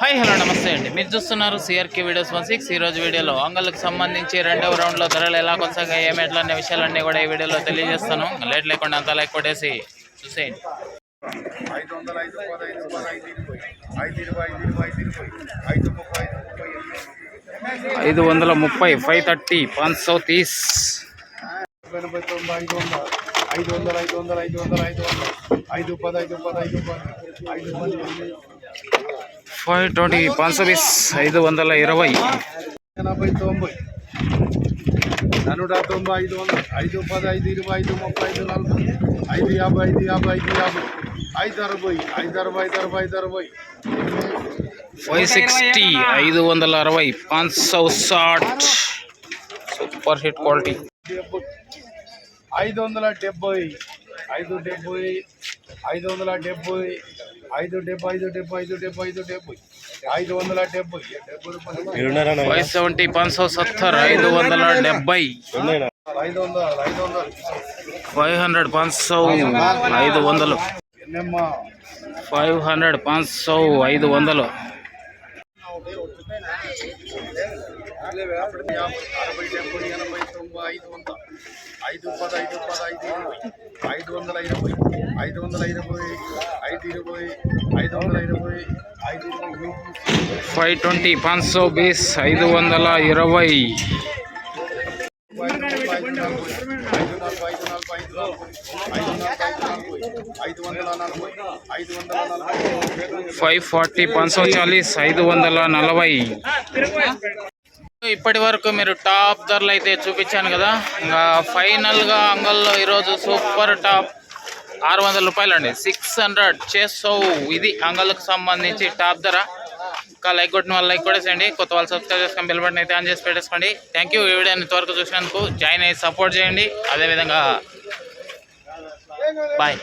Hi hello నమస్తే అండి. మీరు చూస్తున్నారు సిఆర్కే వీడియోస్ 16. ఈరోజు వీడియోలో అంగళ్ళకు సంబంధించి రెండవ రౌండ్లో ధరలు ఎలా కొనసాగాయి, ఏమి ఎట్లా అనే విషయాలన్నీ కూడా ఈ వీడియోలో తెలియజేస్తాను. లేట్ లేకుండా అంతా లైక్ కొట్టేసి చూసేయండి. 530, 530, 530, 520, 520, 520, 80, 90, 190, 510, 520, 530, 550, 560, 560, 560, సూపర్ హిట్ క్వాలిటీ. 570, 570, 570, 570, 570, 570, 570, 570, 570, 500, 500, 500, 500. 520, 520, 520. 540, 540, 540. ఇప్పటి వరకు మీరు టాప్ ధరలు అయితే చూపించాను కదా. ఇంకా ఫైనల్గా అంగల్లో ఈరోజు సూపర్ టాప్ 600 రూపాయలు అండి. 600 చేస్తావు. ఇది అంగళ్ళకు సంబంధించి టాప్ ధర. ఇంకా లైక్ కొట్టిన వాళ్ళు లైక్ కొట్టేసేయండి. కొత్త వాళ్ళు సబ్స్క్రైబ్ చేసుకొని బెల్ బటన్ అయితే ఆన్ చేసి పెట్టేసుకోండి. Thank you. ఈ వీడియోని ఇంతవరకు చూసినందుకు జాయిన్ అయ్యి సపోర్ట్ చేయండి. అదేవిధంగా బాయ్.